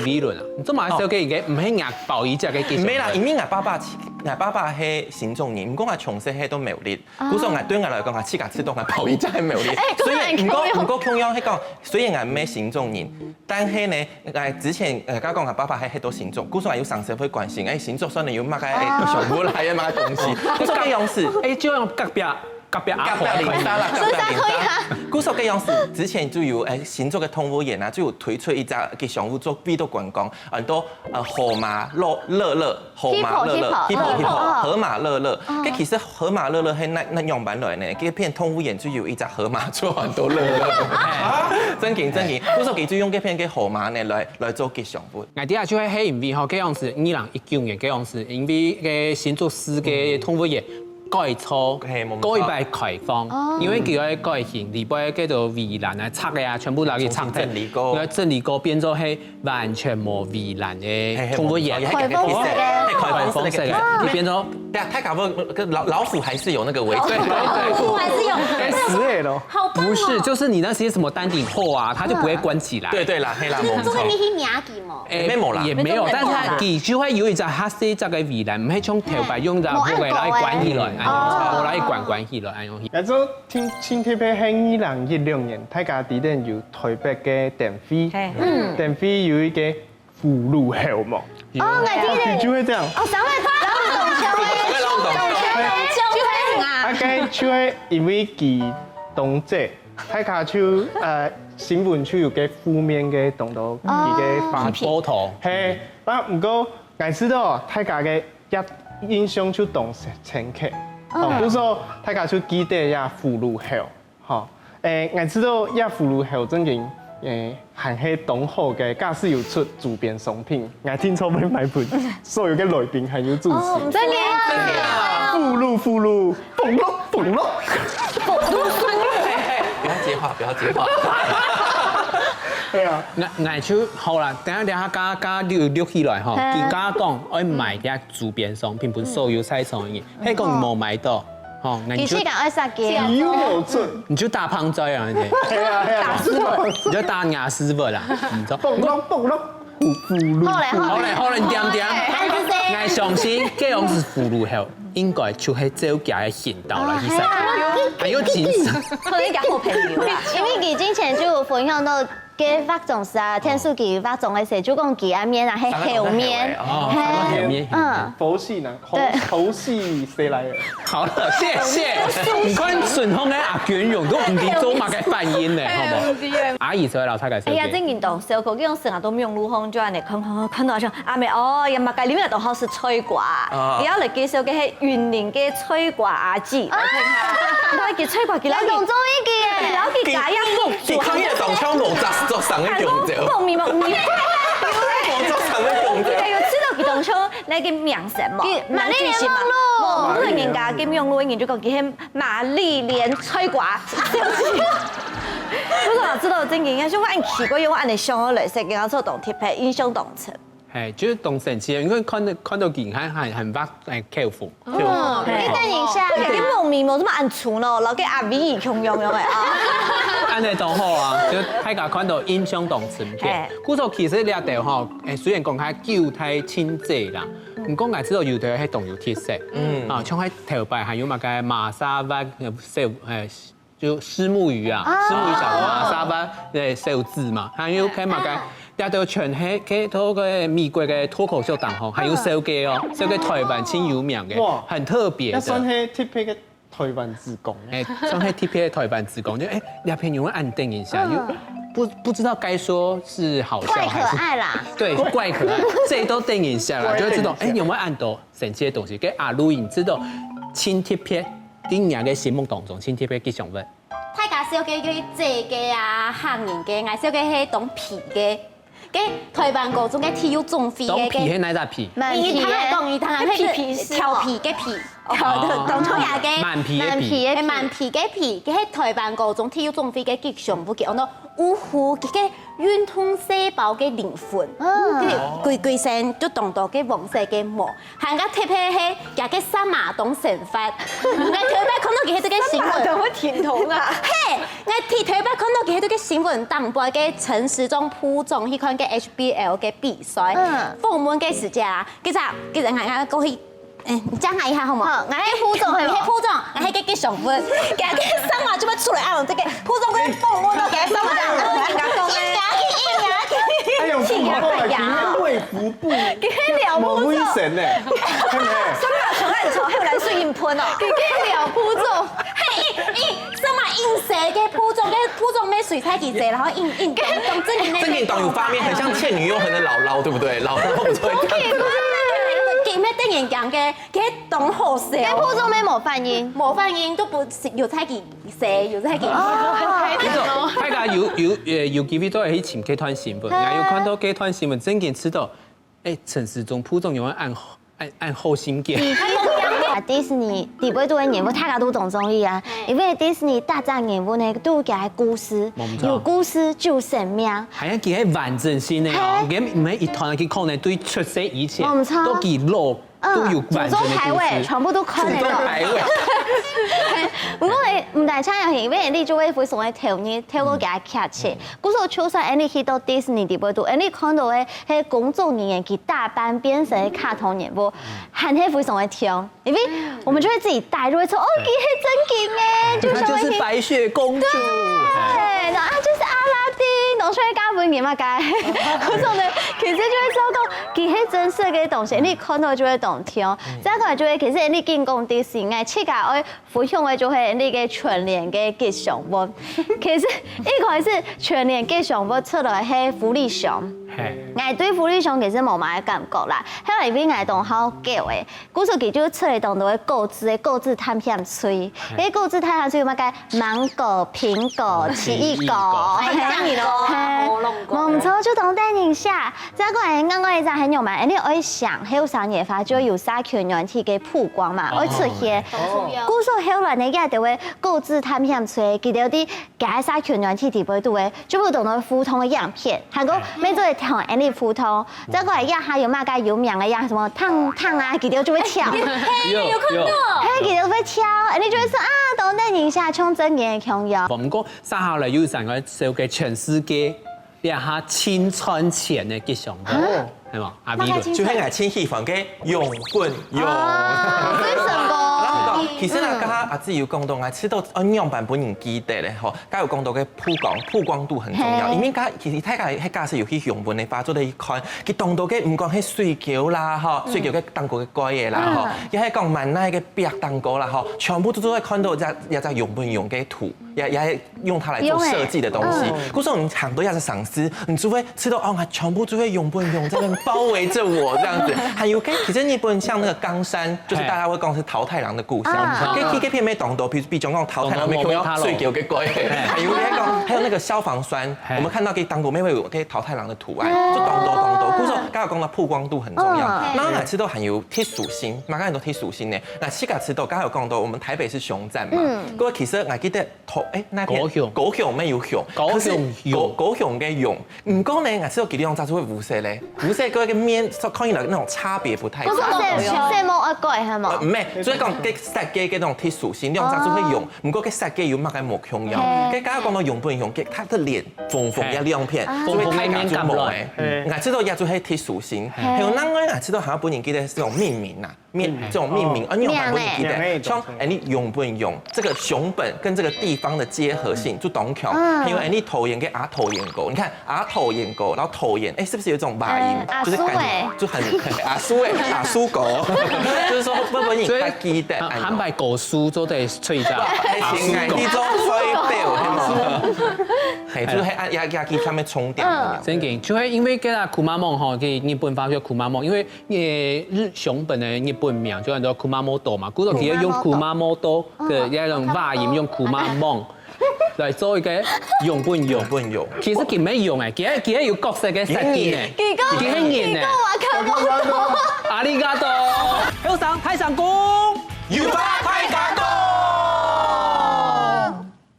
理论啊，你做嘛小嘅嘅唔係牙保一只嘅技術。沒啦，因為牙爸爸係行動人，唔講話從細係都沒有力。古時候對我來講，牙齒牙齒都係保一只係沒有力。所以唔過強樣係講，雖然係咩行動人，但係呢，之前家講牙爸爸係多行動，古時候有上社會關心，行動上你有乜嘅上不來嘅乜東西，古時候嘅樣子，就用隔壁阿婆零三啦，古時候嘅樣子，之前就有行動嘅動物園啊，就有推出一隻嘅項目做比較觀光，很多河馬樂樂，河馬樂樂，咁其實河馬樂樂係那樣版來呢，嗰片動物園就有一隻河馬做很多樂樂，真勁，古時候佢就用嗰片嘅河馬呢來做吉祥物。我哋啊就係因為嗬，嗰樣子2019年嗰樣子，因為嘅新竹市嘅動物園。改操，改擺開放，因為佢個改型，裏邊叫做圍欄啊、拆嘅啊，全部攞去拆掉，整理過變咗係完全冇圍欄嘅動物園，開放式嘅，你變咗。太搞不，老虎還是有那個圍，對，老虎還是有，死嘅咯。不是，就是你那些什麼丹頂貨啊，它就不會關起來。對啦，黑啦，就是做你去名記嘛。也沒有，但是它佢就會有一隻黑色隻嘅圍欄，唔係從頭擺用隻木嘅來關起來，我來關起來，安樣。然後新特別係2016年，大家啲人有台北嘅電飛，電飛有一個福祿後嘛。哦，我知你就會這樣。哦，上面大概就係因為佢動作，大家就新聞就有個負面嘅動作，佢嘅發波圖。係，啊唔過我知道大家嘅一印象就動深刻。哦，比如說大家就記得呀福祿後，哈，我知道呀福祿後真正還係東好嘅，假使有出周邊商品，我聽說會買盤，所有嘅來賓還有主持。真嘅啊！福祿，蹦咯。不要接話。係啊，我就好啦，等下加溜起來吼，佢家講愛買啲周邊商品，本所有菜商嘅，迄個冇買到，吼，你去講二十幾，你就打胖仔啊，你打師傅，你就打牙師傅啦，唔錯。蹦咯，好嘞，點，我相信這樣是福祿後，應該就係走家嘅行道啦，其實還有精神，可以講好朋友啦，因為佢之前就有分享到。嘅發種時啊，天數佢發種嘅時候，就講佢阿面啊係後面，佛系呢，猴系誰來的？好了，謝謝。唔關順豐嘅阿卷用都唔知做乜嘅反應咧，好冇？阿姨所以老太解釋。哎呀，真運動，小狗嗰種成日都用路風，就係你看到像阿妹哦，又物嘅裡面都好似吹刮，而家嚟介紹嘅係雲林嘅吹刮阿姐，嚟聽下。我叫吹刮佢，你同中醫嘅，然後佢假一幅，你今日當槍無作神嘅用者，莫名，無作神嘅用者。你要知道佢當初你嘅名什麼？瑪麗蓮夢露，不過人家嘅夢露，人就講佢係瑪麗蓮吹刮，對不起。不過我知道真嘅，因為我按奇怪，因為我按你上咗嚟食嘅，我做動貼片，印象動詞。係，就是動神奇，因為看到健康很發克服。哦，你等一下，你冇面冇這麼按粗咯，留給阿 V 強用嘅啊。安尼當好啊，就大家看到印象動詞片。故作其實呢一條吼，雖然講係叫太親濟啦，唔過我知道有條係動有特色。啊，像喺頭擺還有乜嘅馬沙灣就虱目魚啊，虱目魚小馬沙灣小字嘛，還有睇乜嘅。一到全係嗰套嘅美國嘅脫口秀檔號，還有小雞哦，小雞台灣挺有名嘅，很特別的。算係特別嘅台灣之光。算係特別嘅台灣之光，就兩片有人按定一下，就不知道該說是好笑還是怪可愛啦。對，怪可愛，這都定一下啦，就會知道有冇按到神奇嘅東西。跟阿魯影知道輕特別，啲人嘅心目當中輕特別吉祥物。大家小雞嗰啲蔗雞啊、杏仁雞，我小雞係當皮嘅。嘅台灣嗰種嘅鐵有種皮嘅，皮係哪隻皮？魚湯係講魚湯，係皮調皮嘅皮。當初也嘅滿皮嘅皮，佢喺台灣高中體育總會嘅吉祥物，叫我五湖嘅運動細胞嘅靈魂，佢身都動到嘅黃色嘅毛，行家貼係也嘅三馬東成法，我台北看到佢喺度嘅新聞，怎麼甜筒啊？嘿，我台北看到佢喺度嘅新聞，當播嘅陳時中鋪總去看嘅 HBL 嘅比賽，訪問嘅時間啊，其實我過去。你講下一下好冇？我喺鋪總係鋪總，我喺嘅吉祥物，其實嘅新話做乜出嚟啊？即係鋪總嗰啲訪問到嘅新話，人家講咧，他用什麼來體驗衛福部？冇危險咧，係咪？新馬從來從後來水印噴哦，幾條鋪總，係新馬印蛇嘅鋪總咩水彩記者，然後印當正經黨有畫面，很像《倩女幽魂》的姥姥，對不對？姥姥不會這樣子。咩電影講嘅，佢懂好笑。嘅鋪總咩冇反應，冇反應都不有彩記蛇，有彩記。大家有機會都係去尋這段新聞，我有看到這段新聞，真嘅知道，陳時中鋪總有按後心鏡。迪士尼底部都嘅人物，大家都懂中意啊，因為迪士尼大戰人物呢，都有嘅故事，有故事就神命。係啊，佢係完整性嘅哦，佢唔係一團去可能對出世以前都記錄都有完整嘅故事，全部都看得到。不過你唔但參與，因為你就會非常嘅投入，透過佢劇情。嗰時候就算你去到迪士尼底部度，你看到嘅係工作人員佢大班變成卡通人物，係非常嘅聽，因為我們就會自己帶入，會說哦，佢係真嘅，就是白雪公主，對，然後就是阿拉丁，攞出嚟加半年嘛，計，嗰種呢，其實就會收到佢係真實嘅東西，你看到就會懂聽，再過來就會其實你見講迪士尼，設計愛分享嘅就係你嘅全年嘅吉祥物，其實一開始全年吉祥物出來係福利熊。我對福利熊其實冇乜感覺啦，後來邊我當好叫誒，古時佢就出嚟當到嘅購置探險吹，啲購置探險吹有乜嘅芒果、蘋果、奇異果，冇唔錯，就當電影下，再過來啱啱一陣很有嘛，你愛想喺商業化就有社群軟體嘅曝光嘛，愛出現，古時後來你嘅就會購置探險吹，佢哋有啲假社群軟體地位度嘅，就會當到普通嘅樣片，係個咩做？同 any 普通，再過來呀，還有嘛個有名的呀，什麼燙啊，佢哋就會跳，有看到，佢哋就會跳，你就會說啊，當電影下衝真嘅強有。唔過生下來有成個收嘅全世界一下千川錢嘅吉祥物，係嘛？阿 B 就係我千禧房嘅用本用。為什麼？其實啊，剛剛阿志有講到，我知道樣板本人記得咧，吼，加有講到嘅曝光度很重要。因為其實大家喺假設有去樣本嘅發咗嚟看，佢當到嘅唔講係水餃啦，吼，水餃嘅蛋糕嘅蓋嘢啦，吼，亦係講萬奈嘅白蛋糕啦，吼，全部都會看到一隻樣本用嘅圖，也係用它來做設計嘅東西。嗰時候你很多也是上司，你就會知道哦，我全部就會樣本用在那包圍着我這樣子。還有嘅，其實日本像那個岡山，就是大家會講是桃太郎的故鄉。佢片咩當到，比如講桃太郎咩叫水餃嘅蓋，還有那個消防栓，我們看到嘅當過咩會有啲桃太郎的圖案，就當到。嗰時候剛剛講到曝光度很重要，那我知道還有貼屬性，馬上很多貼屬性呢。那西甲知道，剛剛有講到我們台北是熊讚嘛，嗰個其實我記得那片高雄咩有熊，高雄嘅熊，唔講呢，我知道幾樣咋子會無色咧，無色嗰個面看起來那種差別不太大。色毛一蓋係嘛？唔係，所以講嘅設計嘅那種貼屬性，兩咋子會用，唔過嘅設計有乜嘅木熊樣，嘅剛剛講到用不用嘅，他的臉縫一亮片，所以太假就冇誒。我知道也就係貼屬性，還有那個我知道好像本人記得是這種命名啊，這種命名，用本人記得，像你用不用這個熊本跟這個地方的結合性就懂強，還有你頭眼跟阿頭眼狗，你看阿頭眼狗，然後頭眼，是不是有這種發音？就是感覺就很阿蘇狗，就是說不本人他記得，喊bài cổ書都得吹咋，呢種吹表，係就是喺壓機上面充電。真嘅，就係因為嗰個庫瑪蒙吼，佢日本發叫庫瑪蒙，因為熊本嘅日本名就叫做庫瑪摩多嘛，古時候佢用庫瑪摩多嘅一種發音，用庫瑪蒙嚟做一個用本用。其實佢唔係用嘅，佢係有角色嘅設計嘅，佢係演嘅。阿里嘎多，後生太上公。要拍太假。